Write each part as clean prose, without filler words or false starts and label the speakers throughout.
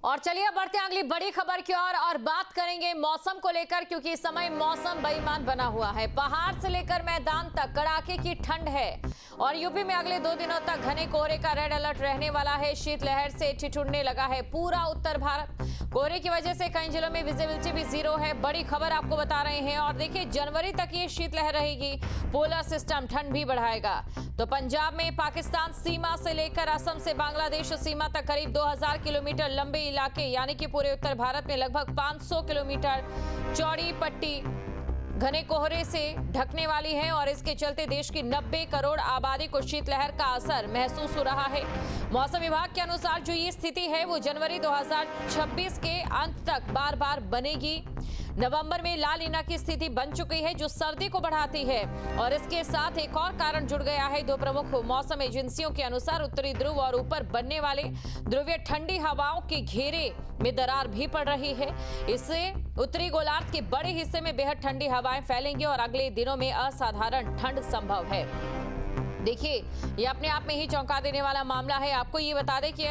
Speaker 1: और चलिए अब बढ़ते हैं अगली बड़ी खबर की ओर और बात करेंगे मौसम को लेकर, क्योंकि इस समय मौसम बेईमान बना हुआ है। पहाड़ से लेकर मैदान तक कड़ाके की ठंड है और यूपी में अगले 2 दिनों तक घने कोहरे का रेड अलर्ट रहने वाला है। शीतलहर से ठिठुरने लगा है पूरा उत्तर भारत। कोहरे की वजह से कई जिलों में विजिबिलिटी भी 0 है। बड़ी खबर आपको बता रहे हैं। और देखिए, जनवरी तक ये शीतलहर रहेगी। पोलर सिस्टम ठंड भी बढ़ाएगा। तो पंजाब में पाकिस्तान सीमा से लेकर असम से बांग्लादेश सीमा तक करीब 2000 किलोमीटर लंबे इलाके, यानी कि पूरे उत्तर भारत में लगभग 500 किलोमीटर चौड़ी पट्टी घने कोहरे से ढकने वाली है और इसके चलते देश की 90 करोड़ आबादी को शीतलहर का असर महसूस हो रहा है। मौसम विभाग के अनुसार जो ये स्थिति है वो जनवरी 2026 के अंत तक बार बार बनेगी। नवंबर में ला नीना की स्थिति बन चुकी है जो सर्दी को बढ़ाती है और इसके साथ एक और कारण जुड़ गया है। 2 प्रमुख मौसम एजेंसियों के अनुसार उत्तरी ध्रुव और ऊपर बनने वाले ध्रुवीय ठंडी हवाओं के घेरे में दरार भी पड़ रही है। इससे उत्तरी गोलार्ध के बड़े हिस्से में बेहद ठंडी हवाएं फैलेंगी और अगले दिनों में असाधारण ठंड संभव है। देखिए, ये अपने आप में ही चौंका देने वाला मामला है। आपको ये बता दें कि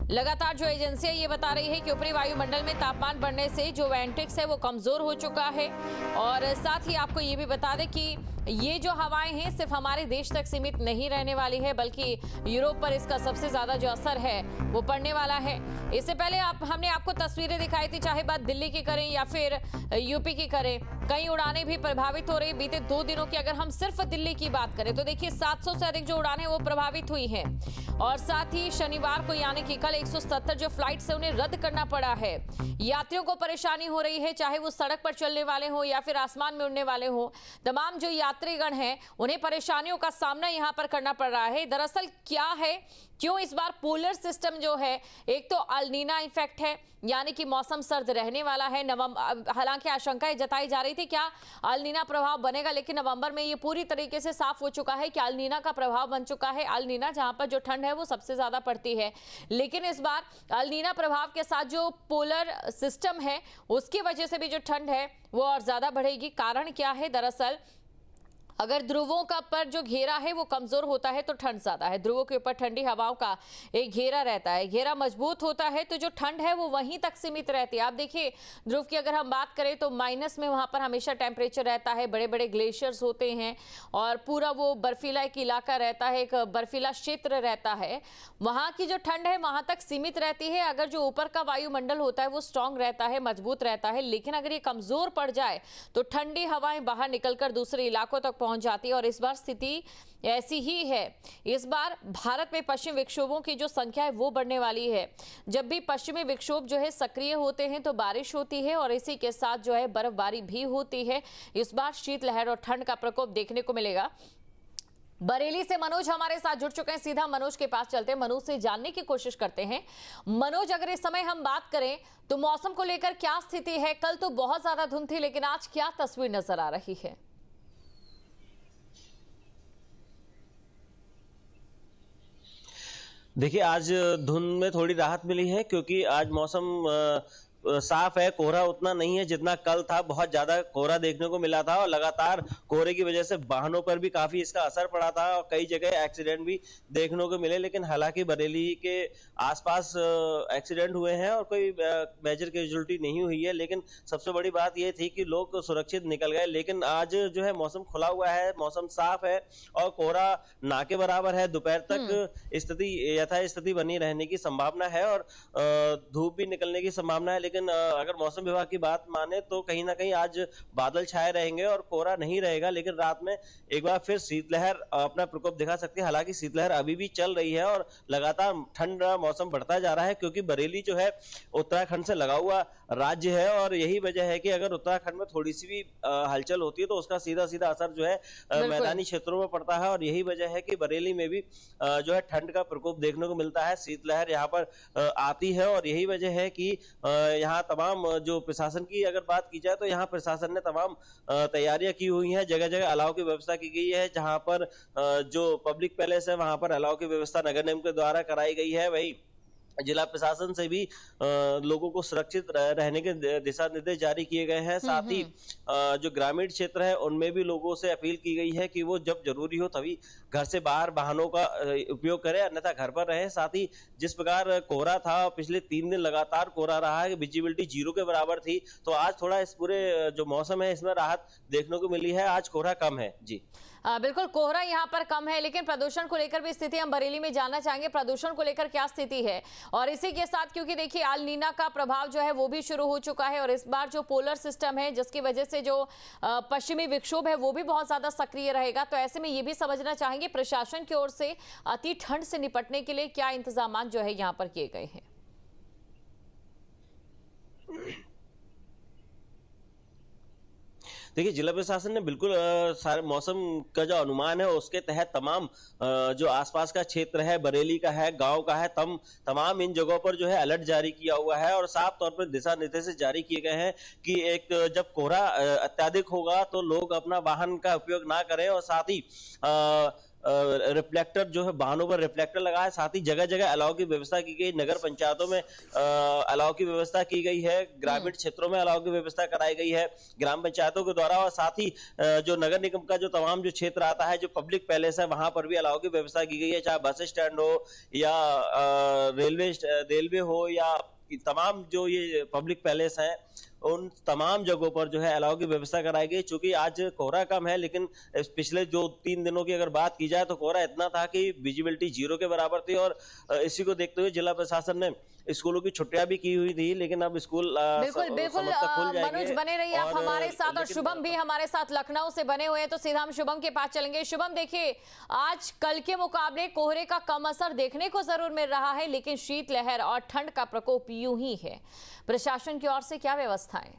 Speaker 1: लगातार जो एजेंसियां ये बता रही है कि ऊपरी वायुमंडल में तापमान बढ़ने से जो वेंटेक्स है वो कमजोर हो चुका है। और साथ ही आपको ये भी बता दें कि ये जो हवाएं हैं सिर्फ हमारे देश तक सीमित नहीं रहने वाली है, बल्कि यूरोप पर इसका सबसे ज्यादा जो असर है वो पड़ने वाला है। इससे पहले हमने आपको तस्वीरें दिखाई थी, चाहे बात दिल्ली की करें या फिर यूपी की करें, कई उड़ानें भी प्रभावित हो रही। बीते 2 दिनों की अगर हम सिर्फ दिल्ली की बात करें तो देखिए 700 से अधिक जो उड़ानें वो प्रभावित हुई हैं। और साथ ही शनिवार को यानी कि कल 170 जो फ्लाइट से उन्हें रद्द करना पड़ा है। यात्रियों को परेशानी हो रही है, चाहे वो सड़क पर चलने वाले हो या फिर आसमान में उड़ने वाले हो। तमाम जो यात्रीगण हैं उन्हें परेशानियों का सामना यहां पर करना पड़ रहा है। दरअसल क्या है, क्यों इस बार पोलर सिस्टम जो है, एक तो अल नीना इफेक्ट है, यानी कि मौसम सर्द रहने वाला है। हालांकि आशंकाएं जताई जा रही थी क्या अल नीना प्रभाव बनेगा, लेकिन नवंबर में ये पूरी तरीके से साफ हो चुका है कि अल नीना का प्रभाव बन चुका है। अल नीना जहां पर जो ठंड है वो सबसे ज्यादा पड़ती है, लेकिन इस बार अल नीना प्रभाव के साथ जो पोलर सिस्टम है उसकी वजह से भी जो ठंड है वो और ज्यादा बढ़ेगी। कारण क्या है, दरअसल अगर ध्रुवों का पर जो घेरा है वो कमजोर होता है तो ठंड ज्यादा है। ध्रुवों के ऊपर ठंडी हवाओं का एक घेरा रहता है, घेरा मजबूत होता है तो जो ठंड है वो वहीं तक सीमित रहती है। आप देखिए, ध्रुव की अगर हम बात करें तो माइनस में वहां पर हमेशा टेम्परेचर रहता है, बड़े बड़े ग्लेशियर्स होते हैं और पूरा वो बर्फीला एक इलाका रहता है, एक बर्फीला क्षेत्र रहता है। वहां की जो ठंड है वहां तक सीमित रहती है। अगर जो ऊपर का वायुमंडल होता है वो स्ट्रांग रहता है, मजबूत रहता है, लेकिन अगर ये कमजोर पड़ जाए तो ठंडी हवाएं बाहर निकलकर दूसरे इलाकों तक पहुंच जाती है और इस बार स्थिति ऐसी ही है। इस बार भारत में पश्चिमी विक्षोभों की जो संख्या है वो बढ़ने वाली है। जब भी पश्चिमी विक्षोभ जो है सक्रिय होते हैं तो बारिश होती है और इसी के साथ जो है बर्फबारी भी होती है। इस बार शीतलहर और ठंड का प्रकोप देखने को मिलेगा। बरेली से मनोज हमारे साथ जुड़ चुके हैं, सीधा मनोज के पास चलते हैं, मनोज से जानने की कोशिश करते हैं। मनोज, अगर इस समय हम बात करें तो मौसम को लेकर क्या स्थिति है? कल तो बहुत ज्यादा धुंध थी, लेकिन आज क्या तस्वीर नजर आ रही है?
Speaker 2: देखिए, आज धुंध में थोड़ी राहत मिली है क्योंकि आज मौसम साफ है। कोहरा उतना नहीं है जितना कल था, बहुत ज्यादा कोहरा देखने को मिला था और लगातार कोहरे की वजह से वाहनों पर भी काफी इसका असर पड़ा था और कई जगह एक्सीडेंट भी देखने को मिले। लेकिन हालांकि बरेली के आसपास एक्सीडेंट हुए हैं और कोई मेजर कैजुअलिटी नहीं हुई है, लेकिन सबसे बड़ी बात यह थी कि लोग सुरक्षित निकल गए। लेकिन आज जो है मौसम खुला हुआ है, मौसम साफ है और कोहरा ना के बराबर है। दोपहर तक स्थिति यथास्थिति बनी रहने की संभावना है और धूप भी निकलने की संभावना है। लेकिन अगर मौसम विभाग की बात माने तो कहीं ना कहीं आज बादल छाए रहेंगे और कोहरा नहीं रहेगा, लेकिन रात में एक बार फिर शीतलहर अपना प्रकोप दिखा सकती है। हालांकि शीतलहर अभी भी चल रही है और लगातार ठंडा मौसम बढ़ता जा रहा है क्योंकि बरेली जो है उत्तराखंड से लगा हुआ राज्य है और यही वजह है कि अगर उत्तराखंड में थोड़ी सी भी हलचल होती है तो उसका सीधा सीधा असर जो है मैदानी क्षेत्रों में पड़ता है और यही वजह है कि बरेली में भी जो है ठंड का प्रकोप देखने को मिलता है। शीतलहर यहाँ पर आती है और यही वजह है कि यहाँ तमाम जो प्रशासन की अगर बात की जाए तो यहाँ प्रशासन ने तमाम तैयारियां की हुई हैं। जगह जगह अलाव की व्यवस्था की गई है। जहाँ पर जो पब्लिक पैलेस है वहां पर अलाव की व्यवस्था नगर निगम के द्वारा कराई गई है। वही जिला प्रशासन से भी लोगों को सुरक्षित रहने के दिशा निर्देश जारी किए गए हैं। साथ ही जो ग्रामीण क्षेत्र है उनमें भी लोगों से अपील की गई है कि वो जब जरूरी हो तभी घर से बाहर वाहनों का उपयोग करें, अन्यथा घर पर रहें। साथ ही जिस प्रकार कोहरा था, पिछले 3 दिन लगातार कोहरा रहा है, विजिबिलिटी 0 के बराबर थी, तो आज थोड़ा इस पूरे जो मौसम है इसमें राहत देखने को मिली है। आज कोहरा कम है जी।
Speaker 1: बिल्कुल कोहरा यहाँ पर कम है, लेकिन प्रदूषण को लेकर भी स्थिति हम बरेली में जानना चाहेंगे। प्रदूषण को लेकर क्या स्थिति है? और इसी के साथ क्योंकि देखिए अल नीना का प्रभाव जो है वो भी शुरू हो चुका है, और इस बार जो पोलर सिस्टम है जिसकी वजह से जो पश्चिमी विक्षोभ है वो भी बहुत ज्यादा सक्रिय रहेगा। तो ऐसे में ये भी समझना चाहेंगे प्रशासन की ओर से अति ठंड से निपटने के लिए क्या इंतजाम जो है यहाँ पर किए गए हैं?
Speaker 2: देखिए, जिला प्रशासन ने बिल्कुल सारे मौसम का जो अनुमान है उसके तहत तमाम जो आसपास का क्षेत्र है, बरेली का है, गांव का है, तमाम इन जगहों पर जो है अलर्ट जारी किया हुआ है और साफ तौर पर दिशा निर्देश जारी किए गए हैं कि एक जब कोहरा अत्याधिक होगा तो लोग अपना वाहन का उपयोग ना करें, और साथ ही रिफ्लेक्टर जो है वाहनों पर रिफ्लेक्टर लगा है। साथ ही जगह जगह अलाव की व्यवस्था की गई, नगर पंचायतों में अलाव की व्यवस्था की गई है, ग्रामीण क्षेत्रों में अलाव की व्यवस्था कराई गई है ग्राम पंचायतों के द्वारा, और साथ ही जो नगर निगम का जो तमाम जो क्षेत्र आता है, जो पब्लिक पैलेस है, वहां पर भी अलाव की व्यवस्था की गई है, चाहे बस स्टैंड हो या रेलवे हो या तमाम जो ये पब्लिक पैलेस है, उन तमाम जगहों पर जो है अलाव की व्यवस्था कराई गई। चूंकि आज कोहरा कम है, लेकिन पिछले जो 3 दिनों की अगर बात की जाए तो कोहरा इतना था कि विजिबिलिटी 0 के बराबर थी, और इसी को देखते हुए जिला प्रशासन ने स्कूलों की छुट्टियां भी की हुई थी, लेकिन अब स्कूल
Speaker 1: बिल्कुल मनोज बने रहिए आप हमारे साथ, और शुभम भी हमारे साथ लखनऊ से बने हुए हैं, तो सीधा हम शुभम के पास चलेंगे। शुभम, देखिए आज कल के मुकाबले कोहरे का कम असर देखने को जरूर मिल रहा है, लेकिन शीतलहर और ठंड का प्रकोप यूं ही है। प्रशासन की ओर से क्या व्यवस्थाएं?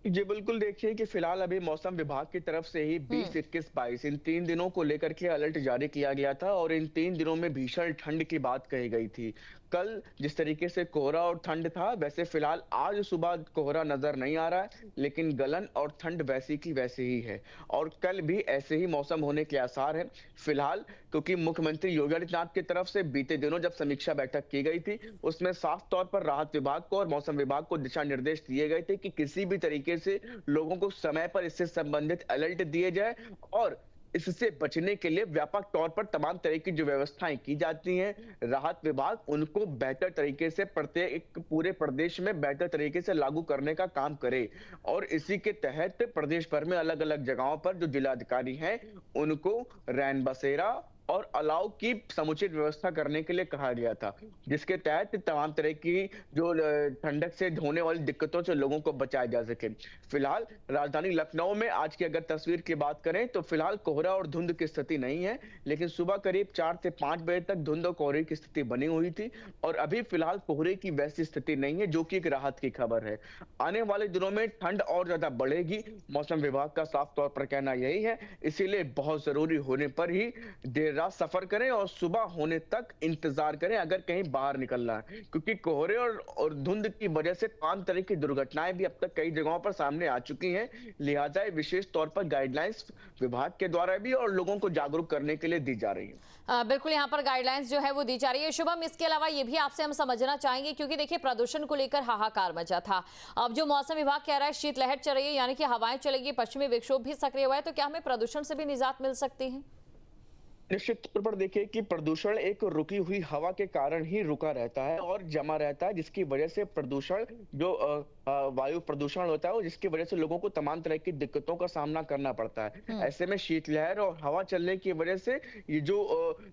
Speaker 3: जी बिल्कुल, देखिए कि फिलहाल अभी मौसम विभाग की तरफ से ही 20, 21, 22 इन 3 दिनों को लेकर के अलर्ट जारी किया गया था, और इन 3 दिनों में भीषण ठंड की बात कही गई थी। कल जिस तरीके से कोहरा और ठंड था, वैसे फिलहाल आज सुबह कोहरा नजर नहीं आ रहा है, लेकिन गलन और ठंड वैसी की वैसी ही है, और कल भी ऐसे ही मौसम होने के आसार हैं फिलहाल, क्योंकि मुख्यमंत्री योगी आदित्यनाथ की तरफ से बीते दिनों जब समीक्षा बैठक की गई थी, उसमें साफ तौर पर राहत विभाग को और मौसम विभाग को दिशा निर्देश दिए गए थे कि किसी भी तरीके से लोगों को समय पर इससे संबंधित अलर्ट दिए जाए, और इससे बचने के लिए व्यापक तौर पर तमाम तरह की जो व्यवस्थाएं की जाती हैं, राहत विभाग उनको बेहतर तरीके से प्रत्येक पूरे प्रदेश में बेहतर तरीके से लागू करने का काम करे। और इसी के तहत प्रदेश भर में अलग अलग जगहों पर जो जिलाधिकारी हैं उनको रैन बसेरा और अलाव की समुचित व्यवस्था करने के लिए कहा गया था, जिसके तहत तमाम तरह की जो ठंडक से होने वाली दिक्कतों से लोगों को बचाया जा सके। फिलहाल राजधानी लखनऊ में आज की अगर तस्वीर की बात करें तो फिलहाल कोहरा और धुंध की स्थिति नहीं है, लेकिन सुबह करीब 4 से 5 बजे तक धुंध और कोहरे की स्थिति बनी हुई थी, और अभी फिलहाल कोहरे की वैसी स्थिति नहीं है, जो कि एक राहत की खबर है। आने वाले दिनों में ठंड और ज्यादा बढ़ेगी, मौसम विभाग का साफ तौर पर कहना यही है, इसीलिए बहुत जरूरी होने पर ही देर रात सफर करें और सुबह होने तक इंतजार करें अगर कहीं बाहर निकलना है, क्योंकि कोहरे और धुंध की वजह से तमाम तरह की दुर्घटनाएं भी अब तक कई जगहों पर सामने आ चुकी हैं। लिहाजा विशेष तौर पर गाइडलाइंस विभाग के द्वारा भी और लोगों को जागरूक करने के लिए दी जा रही है।
Speaker 1: बिल्कुल, यहाँ पर गाइडलाइंस जो है वो दी जा रही है। शुभम, इसके अलावा ये भी आपसे हम समझना चाहेंगे, क्योंकि देखिए प्रदूषण को लेकर हाहाकार मचा था, अब जो मौसम विभाग कह रहा है शीतलहर चल रही है, यानी कि हवाएं चलेगी, पश्चिमी विक्षोभ भी सक्रिय हुआ है, तो क्या हमें प्रदूषण से भी निजात मिल सकती है?
Speaker 3: निश्चित तौर पर देखिए कि प्रदूषण एक रुकी हुई हवा के कारण ही रुका रहता है और जमा रहता है, जिसकी वजह से प्रदूषण जो वायु प्रदूषण होता है, जिसकी वजह से लोगों को तमाम तरह की दिक्कतों का सामना करना पड़ता है। ऐसे में शीतलहर और हवा चलने की वजह से ये जो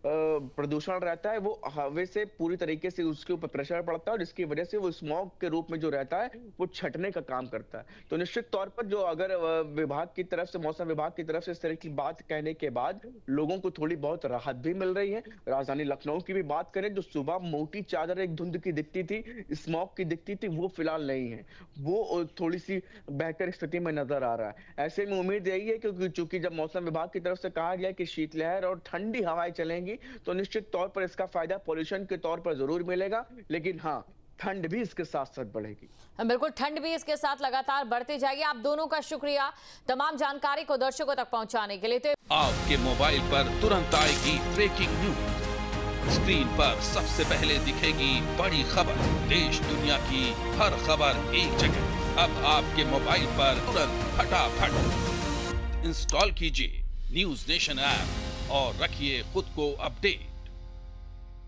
Speaker 3: प्रदूषण रहता है वो हवा से पूरी तरीके से उसके ऊपर प्रेशर पड़ता है, और जिसकी वजह से वो स्मॉग के रूप में जो रहता है वो छटने का काम करता है। तो निश्चित तौर पर जो अगर विभाग की तरफ से, मौसम विभाग की तरफ से इस तरह की बात कहने के बाद लोगों को थोड़ी बहुत राहत भी मिल रही है। राजधानी लखनऊ की भी बात करें, जो सुबह मोटी चादर एक धुंध की दिखती थी, स्मॉग की दिखती थी, वो फिलहाल नहीं है, वो थोड़ी सी बेहतर स्थिति में नजर आ रहा है। ऐसे में उम्मीद यही है क्योंकि चूंकि जब मौसम विभाग की तरफ से कहा गया कि शीतलहर और ठंडी हवाएं चलेंगी, तो निश्चित तौर पर इसका फायदा पॉल्यूशन के तौर पर जरूर मिलेगा, लेकिन हाँ, ठंड भी इसके साथ साथ बढ़ेगी।
Speaker 1: बिल्कुल, ठंड भी इसके साथ लगातार बढ़ती जाएगी। आप दोनों का शुक्रिया तमाम जानकारी को दर्शकों तक पहुंचाने के लिए। तो
Speaker 4: आपके मोबाइल पर तुरंत आएगी ब्रेकिंग न्यूज, स्क्रीन पर सबसे पहले दिखेगी बड़ी खबर, देश दुनिया की हर खबर एक जगह। अब आपके मोबाइल पर तुरंत फटाफट इंस्टॉल कीजिए न्यूज नेशन ऐप और रखिए खुद को अपडेट।